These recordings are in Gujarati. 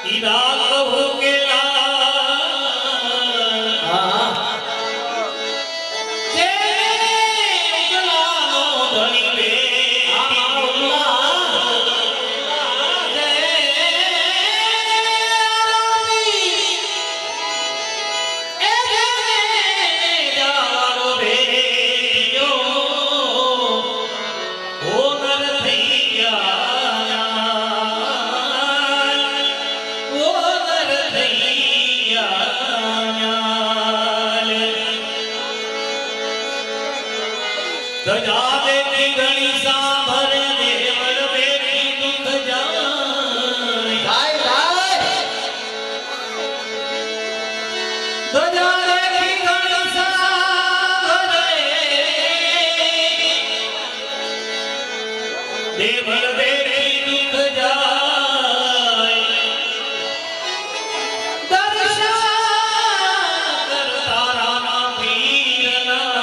ઈરા કહું કે ધજા દેખી ઘણી સાંભળે દેવળ બેઠી દુઃખ જાય ધજા દેખી ઘણી સાંભળે દેવળ બેઠી દુઃખ જાય દર્શન કરતા રામા પીરના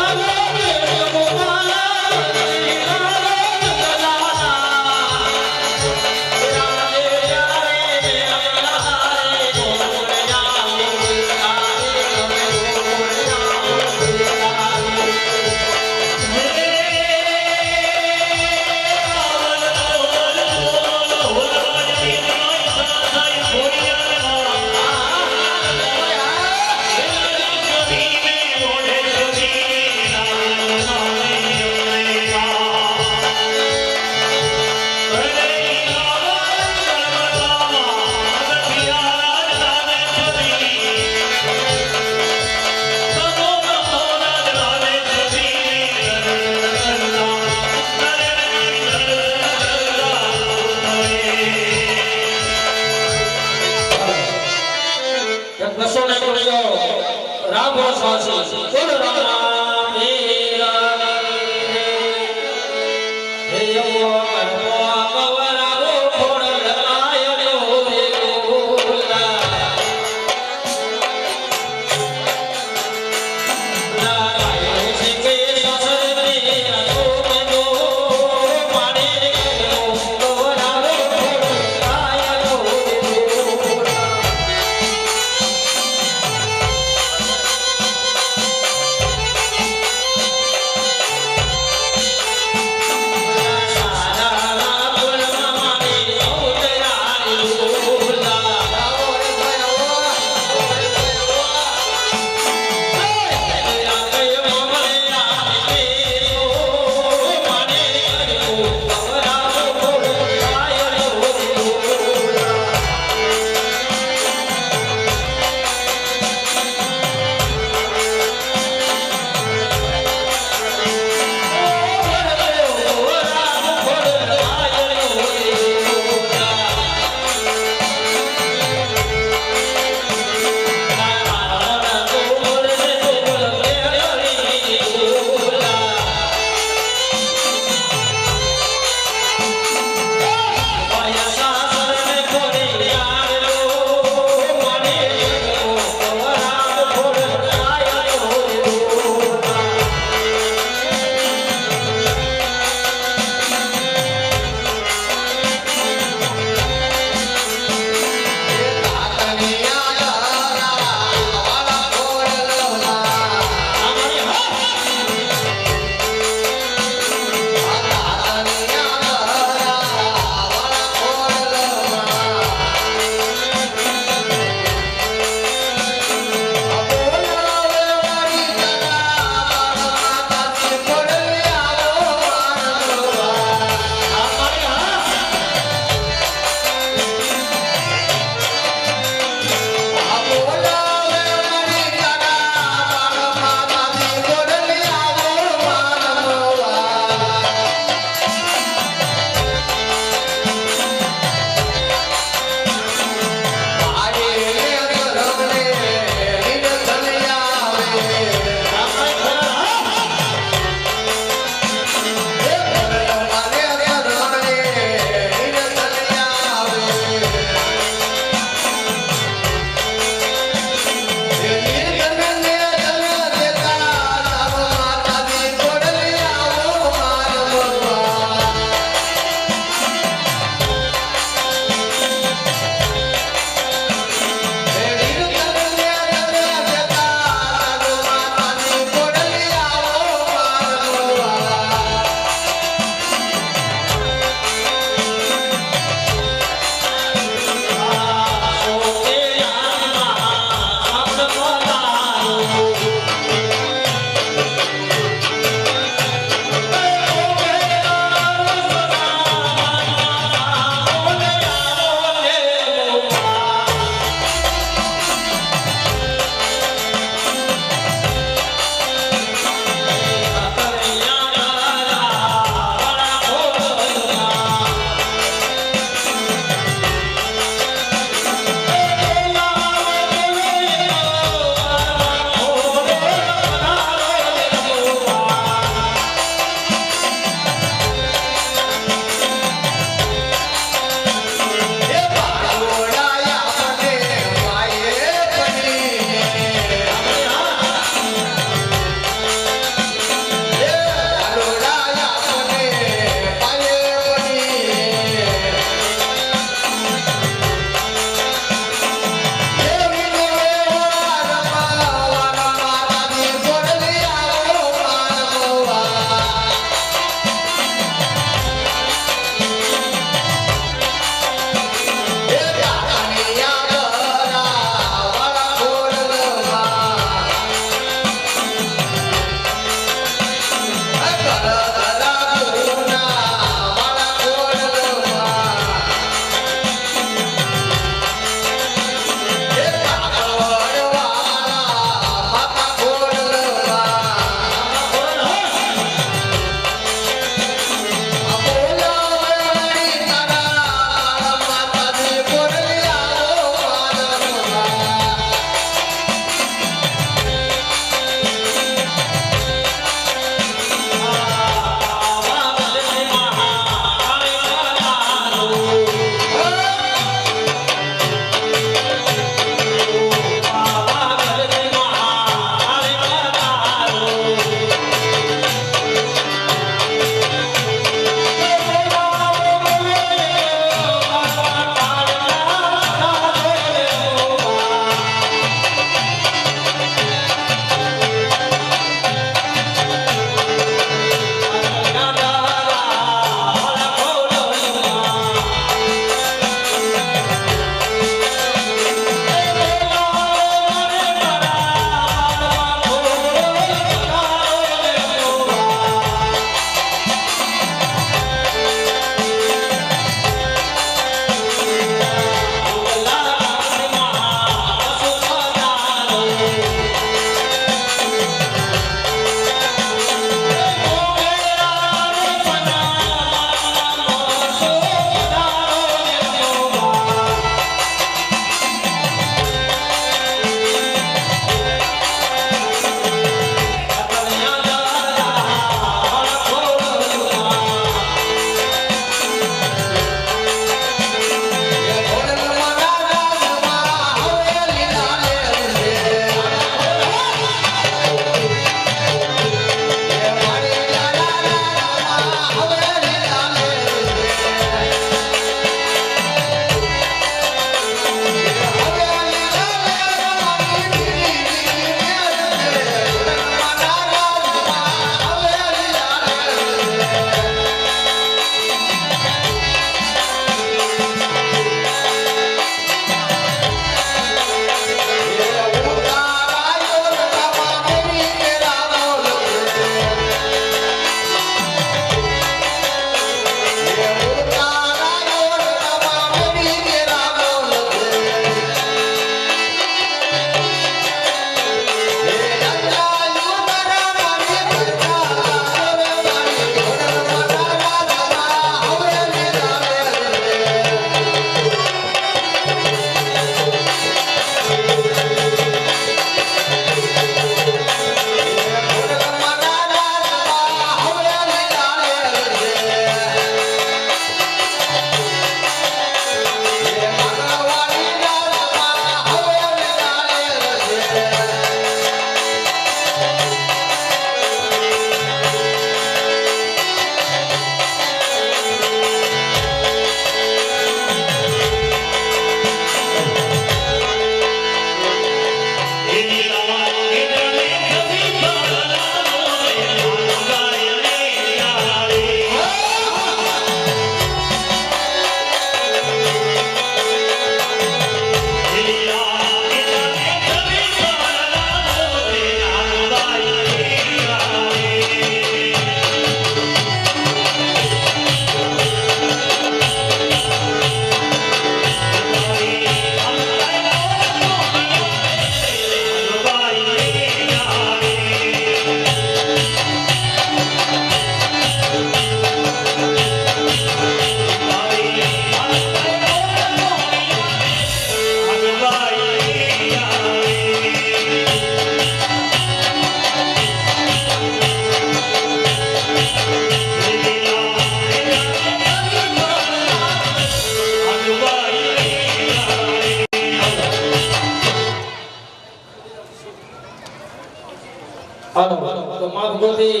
હાલો તો માં ભગવતી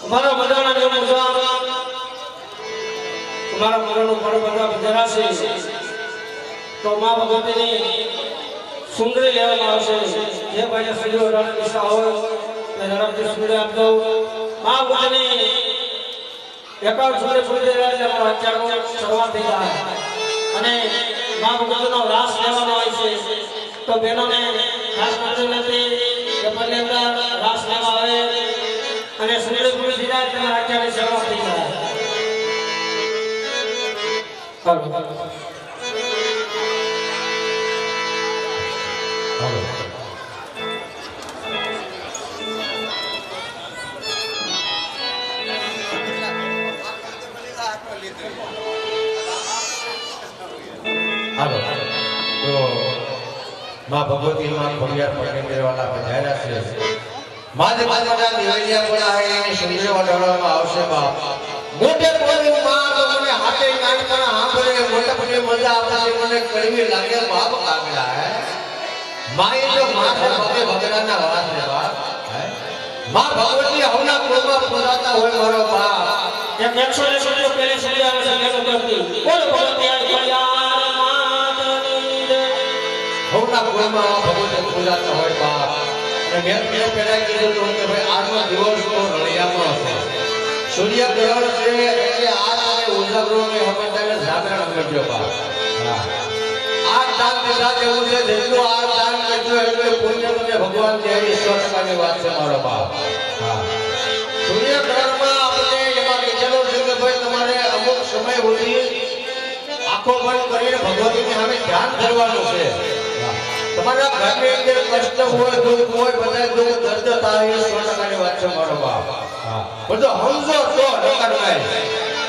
અમારા બધાના નિયમ મુજબ તમારા મરણનું પણ બધા બધાશે તો માં ભગવતીની સુંદરી લેવામાં આવશે જે ભાઈ સુંદરી ઓઢાની દિશા હોય તે ઝડપથી સુંદરી આપજો માં ભગવતીની એકાઉન્ટ સુંદરી પૂરી થઈ જાય એટલે અમારા અત્યારનો શરૂઆત થઈ જાય અને માં ભગવતીનો રાસ લેવાનો હોય છે તો બહેનોને ખાસ કરતી નથી કે પહેલી અંદર રાસ લેવા આવે અને સુંદરી પૂરી થઈ જાય એટલે અમારા અત્યારની શરૂઆત થઈ જાય હાલો તો માં ભગવતી માં ખોડિયાર પડે વાળા પધાર્યા છે માજે માજેના દિવાળિયા પડા હે એને સુંદરી ઓઢાડવામાં આવશે બાપ મોટે કોઈ માં તમને હાથે કાન પર સાંભળે મોટે મોટે મજા આવશે મને કડવી લાગે બાપ કાગડા હે માએ તો માથે ભગે ભગડાના વાત છે બાપ હે માં ભગવતી હવના કુળમાં પૂજાતા હોય મારો બાપ એક 100 સુધી પહેલે સુધી આવે છે મેં કરતી બોલ બોલ હવના કુળમાં ભગવતી પૂજાતા હોય બાપ અને મેં પહેલા કીધું તો કે ભાઈ આજનો દિવસ તો રળિયામાં હશે સૂર્ય ગ્રહણ છે એટલે આજ અને ઉજાગરોને હમણાં જાગરણ કરજો બાપ હા આ દાન દેતા જેવું છે જેટલું આ દાન કરજો એટલું પુણ્ય તમને ભગવાન દે એ 100% વાત છે મારો બાપ હા સૂર્ય ગ્રહણમાં આપણે એમાં કીધેલું છે કે ભાઈ તમારે અમુક સમય સુધી આંખો બંધ કરીને ભગવતીની સામે ધ્યાન કરવાનું છે તમારા ઘરની અંદર કષ્ટ હોય દુઃખ હોય બધા દુઃખ દર્દ થાય એ 100% વાત છે મારો બાપ હા બધો સમજો તો નકરવાય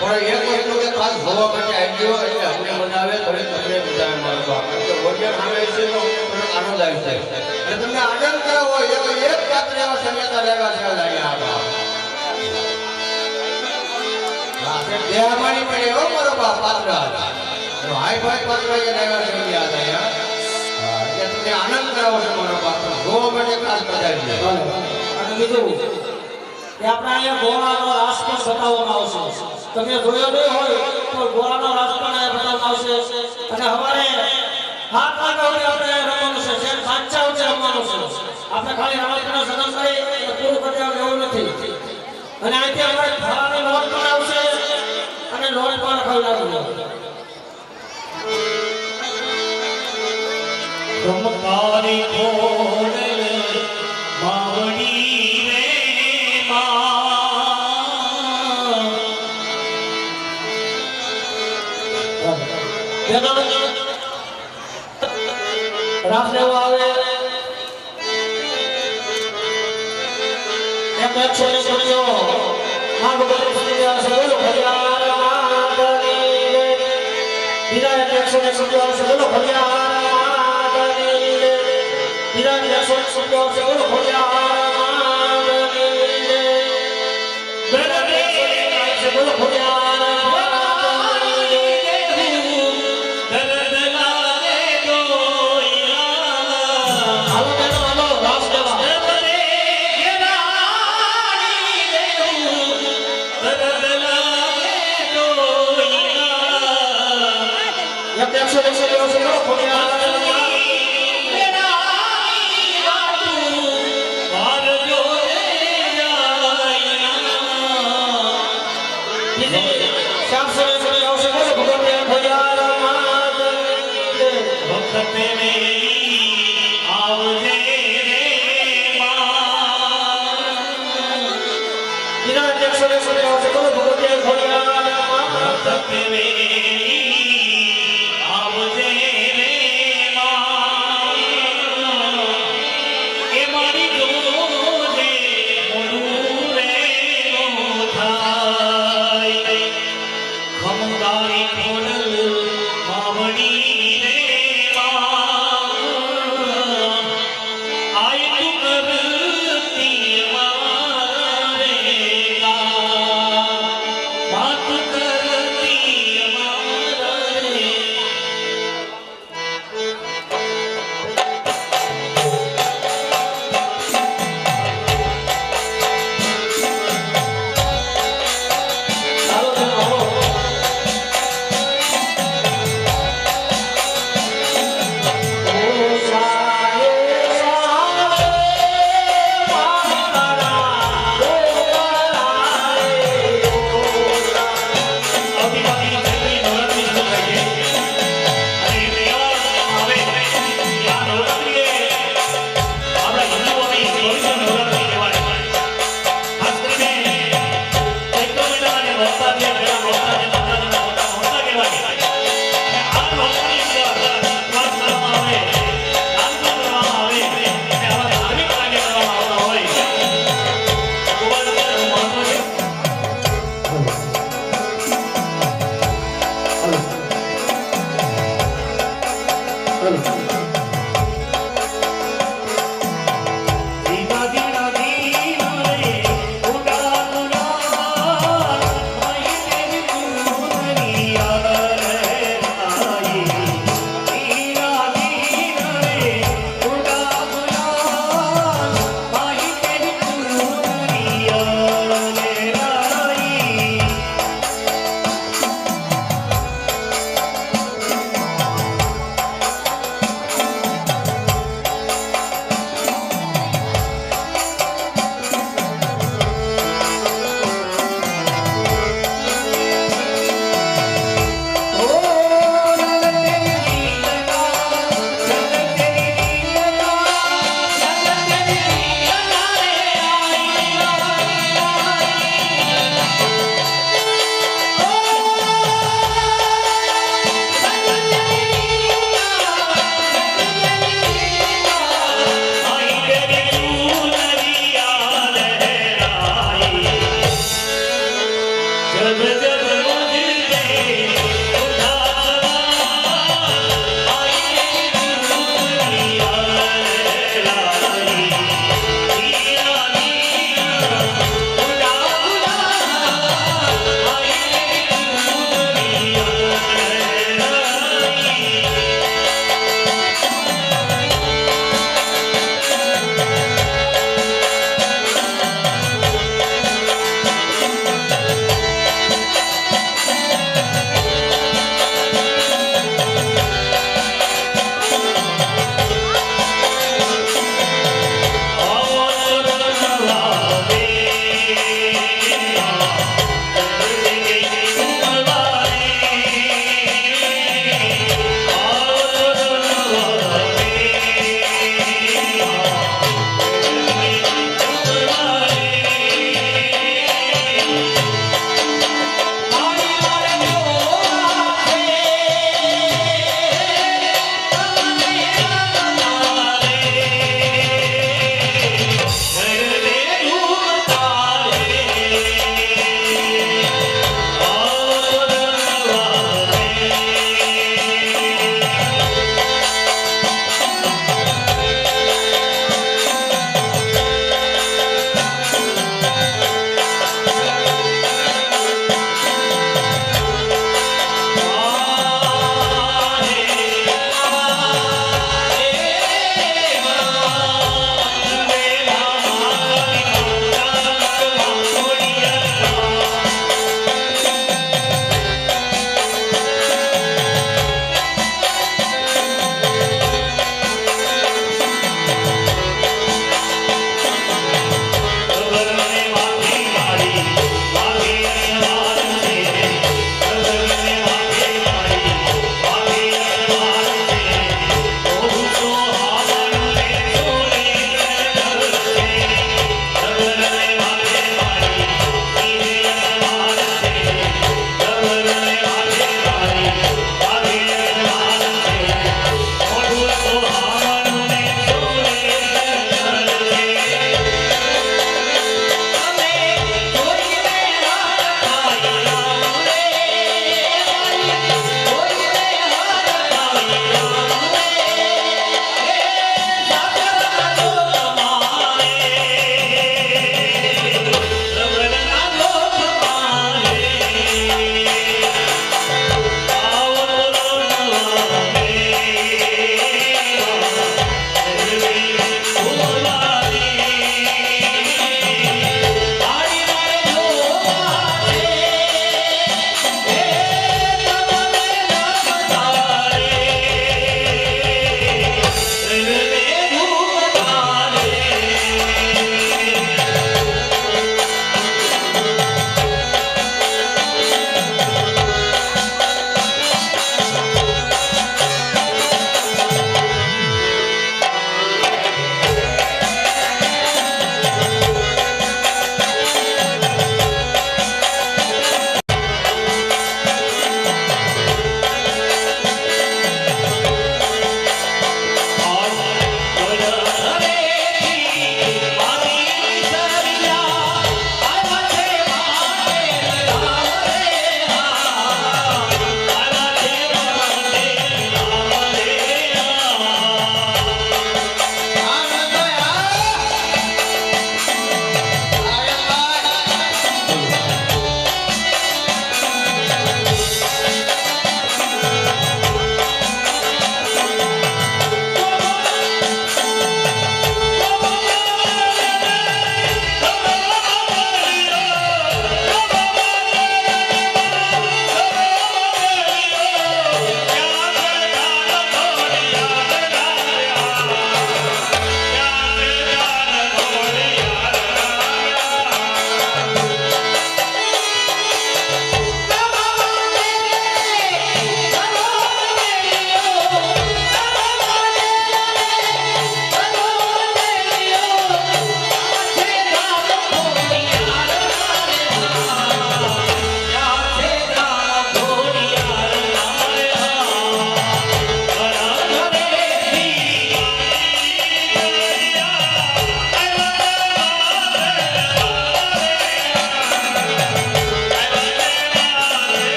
પણ એક વસ્તુ કે ખાસ જોવા માટે આવ્યો એટલે અમને મજા આવે તો તમને મજા આવે મારો બાપ તો વડિયા સામે છે તો મને આનંદ આવે છે અને તમને આનંદ કરાવો એક પાત્ર એવા સંગીતા લેવા છે અહીંયા બાપ હા તે દેહમાની પડે હો મારો બાપ પાત્ર હાઈ ફાઈ પાત્ર એ લેવા છે યાદ આયા તમને આનંદ કરાવો છો મારો બાપ જોવા માટે ખાસ પધારી અને બીજું કે આપણે અહીંયા ગોળાનો રાસ પણ બતાવવામાં આવશે તમે જોયો નહીં હોય તો ગોળાનો રાસ પણ અહીંયા બતાવવામાં આવશે અને હવારે હાથ લાગાવડી આપણે રમવાનું છે જે સાચા ઉચે રમવાનું છે આપણે ખાલી રમતનો સદન કરી પૂરું કરી દેવાનું એવું નથી અને અહીંથી આપણે ફરાની નોટ પણ આવશે અને નોટ પણ ખવડાવવું બ્રહ્મકારી કોણ માવડી રે રાસ લેવા આવે એક 100 ને સુનિયો માં ભગવતી સુનિયો છે બોલો ભગવાન માતની બીજા 100 ને સુનિયો છે બોલો ભગવાન માતની બીજા 100 ને સુનિયો છે બોલો ભગવાન માતની બેને છે બોલો ભગવાન આવજે રે દીના દીના દીના રે ઉડા ઉડા માહી તેરી ચુનરિયા રે આઈ દીના દીના રે ઉડા ઉડા માહી તેરી ચુનરિયા રે આઈ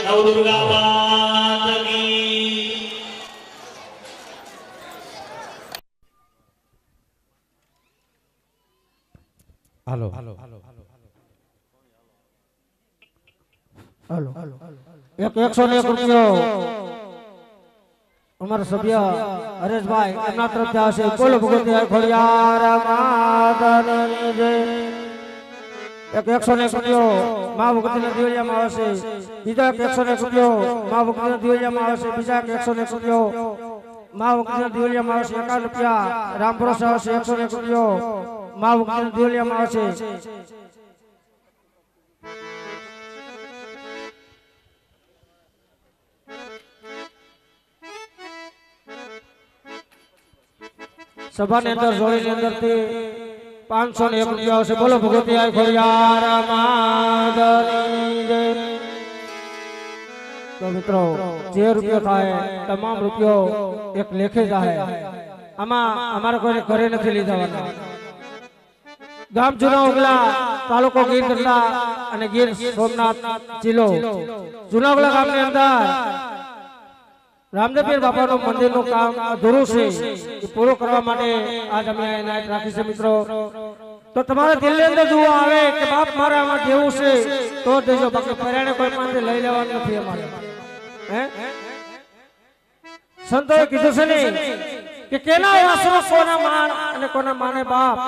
નવદુર્ગા માત કી હાલો હાલો એક 101 રૂપિયો અમારા સભ્ય હરેશભાઈ એમના તરફથી આવશે. બોલો ભગવતી ખોડિયાર માતાની જય. એક 101 રૂપિયો મા ભગવતીના દિવાળીમાં આવશે. બીજા 101 રૂપિયો મા ભગવતીના દિવાળીમાં આવશે. બીજા 101 રૂપિયો મા ભગવતીના દિવાળીમાં આવશે. 51 રૂપિયા રામ ભરોસા આવશે. 101 રૂપિયો મા ભગવતીના દિવાળીમાં આવશે. સભાની અંદર જોડીની અંદરથી 501 રૂપિયા આવશે. બોલો ભગવતી ખોડિયાર માતાની જય. તો મિત્રો જે રૂપિયો થાય તમામ રૂપિયો એક લેખે જાય. આમાં અમારે કોઈને ઘરે નથી લીધા. ગામ જૂના ઉગલા, તાલુકો ગીર ગઢડા અને ગીર સોમનાથ જિલ્લો. જૂના ઉગલા ગામની અંદર રામદેવપીર બાપાનું મંદિરનું કામ અધૂરું છે. એ પૂરું કરવા માટે આજ અમે નાઈટ રાખી છે મિત્રો. તો તમારા દિલની અંદર જોવા આવે કે બાપ મારે આમાં જેવું છે તો દેજો, બાકી પર્યાણે કોઈ પાસે લઈ લેવાનું નથી અમારે. સંતોએ કીધું છે ને કે કેના આશરો કોના માન અને કોના માને બાપ.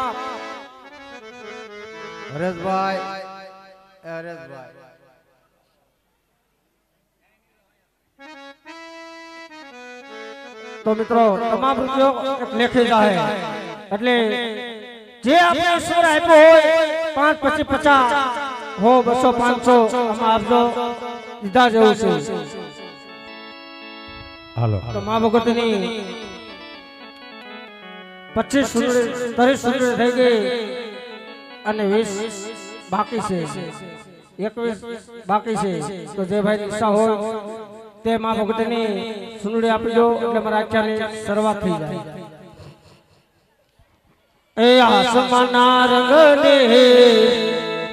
હરેશભાઈ તો મિત્રો તમામ રૂપિયો એક લેખે જાય. એટલે જે આપણે ઈશ્વર આપ્યો હોય 5 25 50 હો 200 500 આમાં આપજો, દીધા જેવું છે. હાલો તો મા ભગવતીની 25 સુંદરી 30 સુંદરી થઈ ગઈ અને 20 બાકી છે, 21 બાકી છે. તો જે ભાઈ ઈચ્છા હોય તે મા ભગવતીની સુંદરી આપી દો એટલે મારા આખ્યાની શરૂઆત થઈ જાય. એ આસમાના રંગને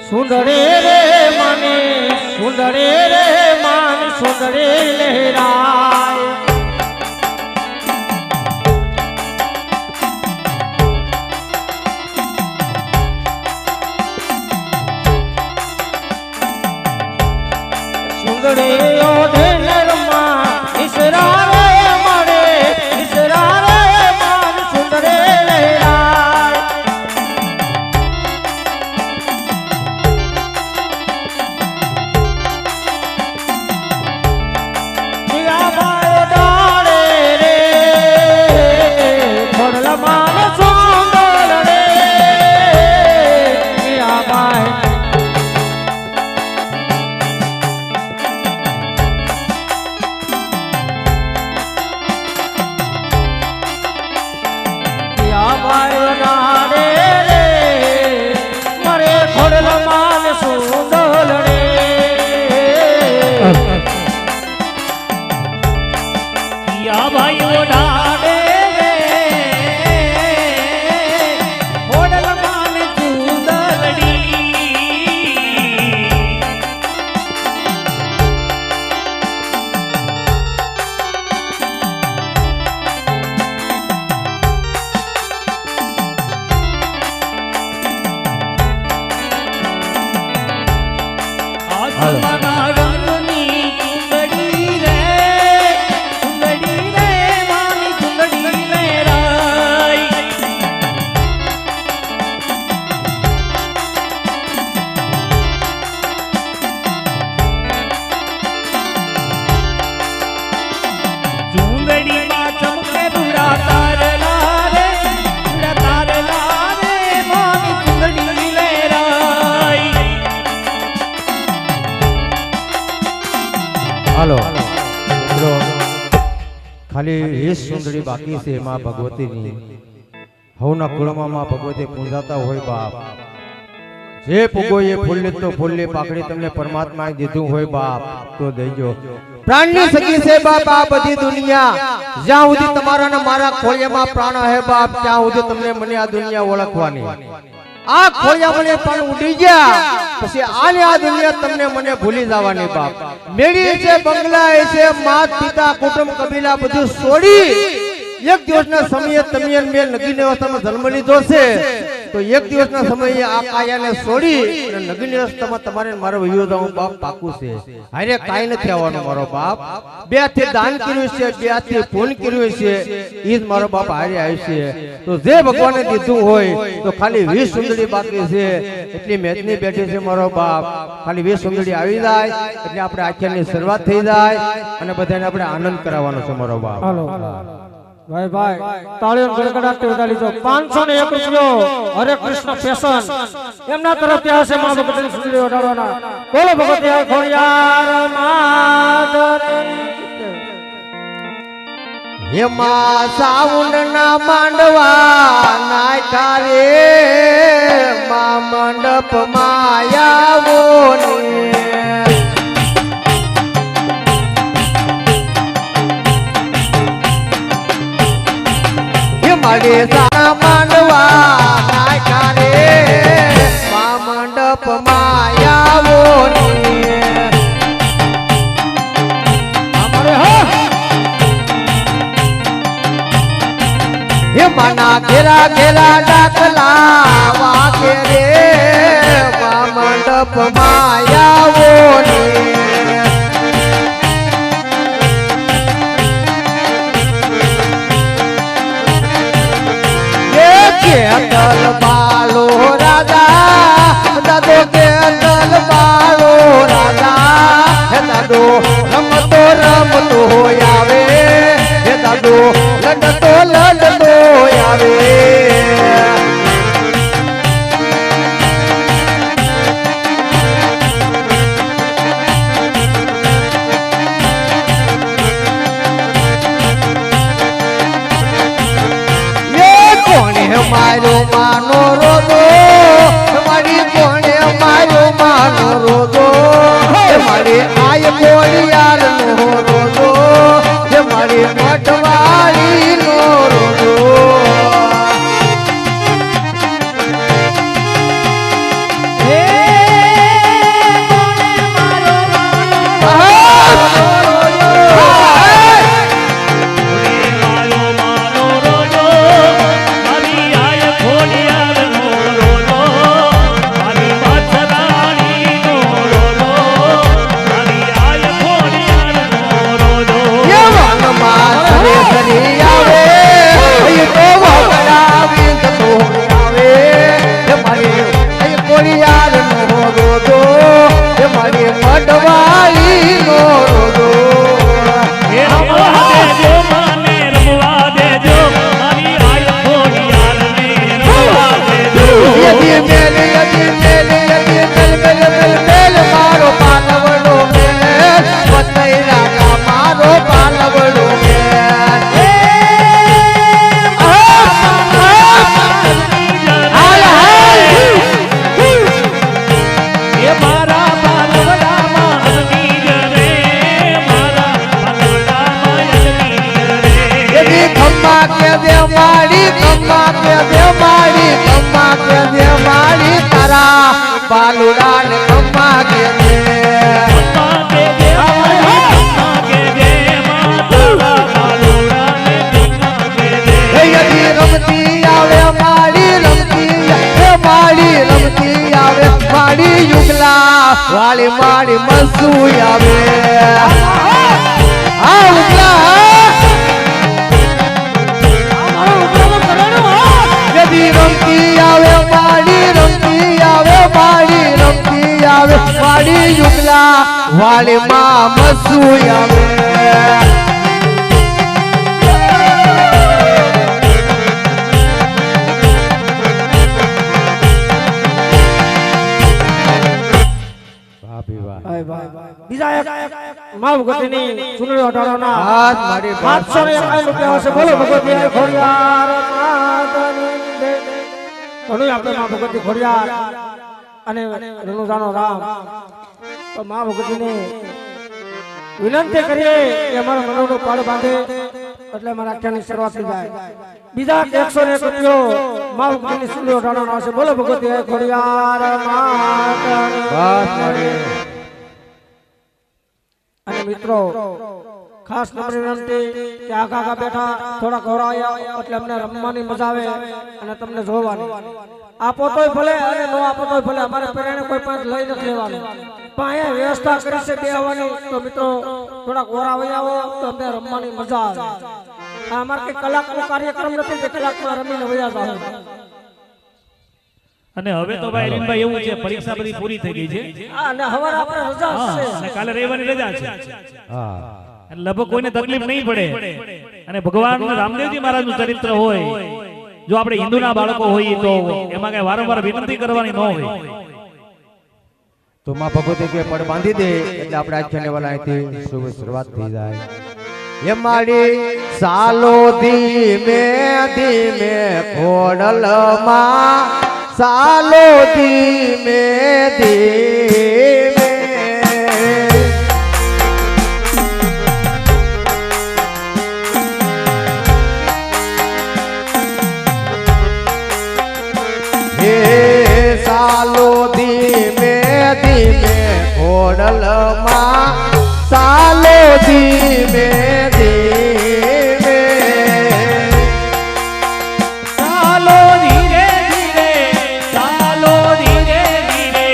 સુંદરે રે માને, સુંદરે રે માન, સુંદરે લહેરાય. સુંદરે ઓઢે નરમાં ઈશરા રે મળે, ઈશરા રે માન, સુંદરે લહેરાય. જીયાબાઈ ડાળે રે ખોડલા માન સુંદર રે. જીયાબાઈ યા ભાઈઓ ડાડે રે હોડલ માન ચુંદલડી. આસમાના રંગની ચુંદડી રે, ચુંદડી રે માની ચુંદડી લહેરાય. ચુંદડીમાં ચમકે રૂડા તારલા રે, રૂડા તારલા રે માની ચુંદડી લહેરાય. હાલો મિત્રો, ખાલી 20 સુંદરી બાકી છે માં ભગવતીની. હવના કુળમાં માં ભગવતી પૂજાતા હોય બાપ. જે પૂગો એ ફૂલને તો ફૂલની પાકડી તમને પરમાત્માએ દીધું હોય બાપ તો દેજો. પ્રાણની સખી છે બાપ આ બધી દુનિયા. જ્યાં સુધી તમારા ને મારા ખોળિયામાં પ્રાણ હે બાપ ત્યાં સુધી તમને મને આ દુનિયા ઓળખવાની. આ ખોડિયામણી પણ ઉડી ગયા પછી આને આ દુનિયા તમને મને ભૂલી જવાની બાપ મેળી છે બંગલા છે માત પિતા કુટુંબ કબીલા બધું છોડી એક દિવસના સમયે તમે મેં નગીની અવસ્થામાં જન્મ લીધો છે તો એક દિવસના સમયે આ કાયાને છોડી અને નગીની અવસ્થામાં તમારે મારો વયો જવું બાપ પાકું છે હારે કાંઈ નથી આવવાનું મારો બાપ બે હાથથી દાન કર્યું છે બે હાથથી પૂન કર્યું છે ઈ જ મારો બાપ હારે આવશે તો જે ભગવાને દીધું હોય તો ખાલી 20 સુંદરી બાકી છે એટલી મેચની બેઠી છે મારો બાપ ખાલી 20 સુંદરી આવી જાય એટલે આપણે આખ્યાનની શરૂઆત થઈ જાય અને બધાને આપણે આનંદ કરાવવાનો છે મારો બાપ ભાઈ ભાઈ તાળીઓ ગડગડાટી વધારી જો 501 રૂપિયો હરે કૃષ્ણ ફેશન એમના તરફથી આવશે માં ભગવતી સુંદરી ઓઢાડવાના બોલો ભગવતી ખોડિયાર માત હેમા સાઉન્ડ ના માંડવા નાખ્યા રે મા મંડપ માયાવો મારે સારા માંડવા નાખ્યા રે મા મંડપ માયાવો મના ઘેરા ઘેરા ડાકલા વાગે રે મા મંડપ માયાવો કેતલ બાલો રાજા દાદો કેતલ બાલો રાજા હે દાદો રમતો રમતો આવે હે દાદો લડતો લડતો આવે મારો માનો રોદો મારી કોણે મારો માનો રોદો મારી આય કોળિયાર નો રોદો મારી મઠવાળી નો રોદો બાલુડા ને કમ્મા કે રમતી આવે માડી યુગલા વાળી માડી મસુ આવે રમતી આવે માડી યુગલા વાળી માં મસુ આવે બીજા એક માં ભગવતીની સુંદરી ઓઢાડવાના હાથ મારી 501 રૂપિયા હશે બોલો ભગવતી ખોડિયાર માતની ઘણું આપણે માં ભગવતી ખોડિયાર અને રણુજાનો રામ તો માં ભગવતીને વિનંતી કરીએ કે અમારા મનોનો પાડ બાંધે એટલે મારા આખ્યાનની શરૂઆત થઈ જાય બીજા 101 રૂપિયો મા ભગવતીની સુંદરી ઓઢાડવાનો આવશે બોલો ભગવતી હે ખોડિયાર માતની બસ મારી અને મિત્રો ખાસ નમ્ર વિનંતી કે આગા બેઠા થોડા ઘોરાયા એટલે અમને રમવાની મજા આવે અને તમને જોવાની આપો તોય ભલે અને નો આપો તોય ભલે અમારે પેરેને કોઈ પણ લઈ નથી લેવાનું પણ અહીંયા વ્યવસ્થા કરી છે બેહવાની તો મિત્રો થોડા ઘોરાયા આવો તો અમને રમવાની મજા આવે આ અમારે કઈ કલાકનો કાર્યક્રમ નથી કે કલાકમાં રમીને વયા જાવ અને હવે તો ભાઈ રીનભાઈ એવું છે પરીક્ષા બધી પૂરી થઈ ગઈ છે અને હવે આપણે રજા છે અને કાલે રવિવારની રજા છે હા એટલે લગભગ કોઈને તકલીફ નહીં પડે અને ભગવાન રામદેવજી મહારાજનું ચરિત્ર હોય જો આપણે હિન્દુના બાળકો હોઈએ તો એમાં કઈ વારંવાર વિનંતી કરવાની ન હોય તો માં ભગવતી કે પડ બાંધી દે એટલે આપણે આખ્યાને વાળા અહીંથી શુભ શરૂઆત થઈ જાય એ માડી સાલો ધીમે ધીમે ખોડલમાં સાલો ધીમે ધીમે હે સાલો ધીમે ધીમે ખોડલમાં સાલો ધીમે ધીમે ચાલો ધીરે ધીરે ચાલો ધીરે ધીરે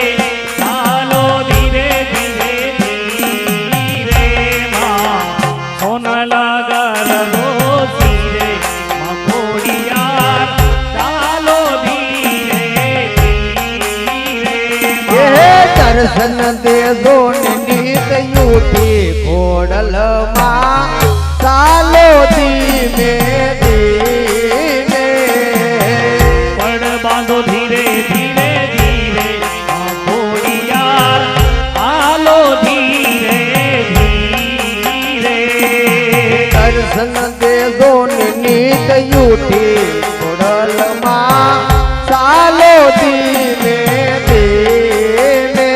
ચાલો ધીરે ધીરે ધીરે માં સોનલા ગરબો ધીરે માં ખોડિયાર ચાલો ધીરે ધીરે હે દર્શન દેજો નીત યુઠી ખોડલમાં સાલો ધીમે ધીમે પડ બાંધો ધીરે ધીરે ધીરે આ ખોડિયાર આલો ધીરે ધીરે દર્શન દેજો નીત યુઠી ખોડલમાં સાલો ધીમે ધીમે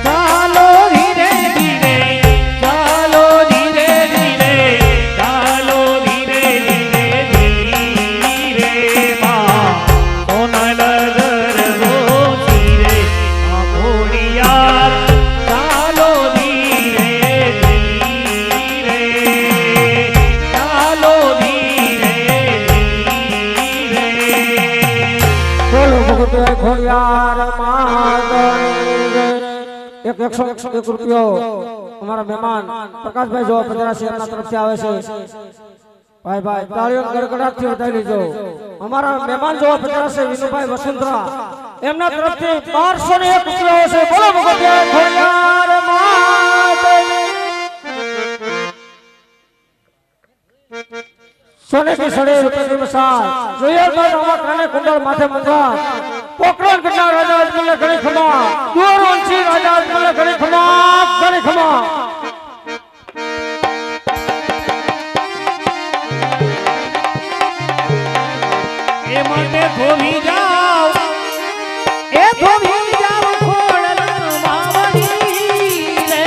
ચાલો ધીરે ધીરે ચાલો ધીરે ધીરે ચાલો ધીરે ધીરે ધીરે માં સોનલ ગરબો ધીરે આ ખોડિયાર ચાલો ધીરે ધીરે ચાલો ધીરે ધીરે બોલો ભગવતી ખોડિયાર માતની જય. એક 101 રૂપિયો અમારા મહેમાન પ્રકાશભાઈ જોવા પધાર્યા છે એમના તરફથી આવે છે ભાઈ તાળીઓ ગડગડાટથી વધાવી લેજો અમારા મહેમાન જોવા પધાર્યા છે વિનુભાઈ વસુંધરા એમના તરફથી 1201 રૂપિયો છે બોલો ભગવતી ખોડિયાર માતની सोने की सड़े रुपए की मसाल जोयर में रामा काने कुंडल माथे मंगा पोकरण गड्ढा राजा अजमल घड़ी खमा दूर वंशी राजा अजमल घड़ी खमा એ માટે ધોવી જાઓ એ ધોવી જાઓ ખોડલ માવડી રે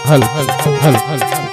હલ હલ હલ હલ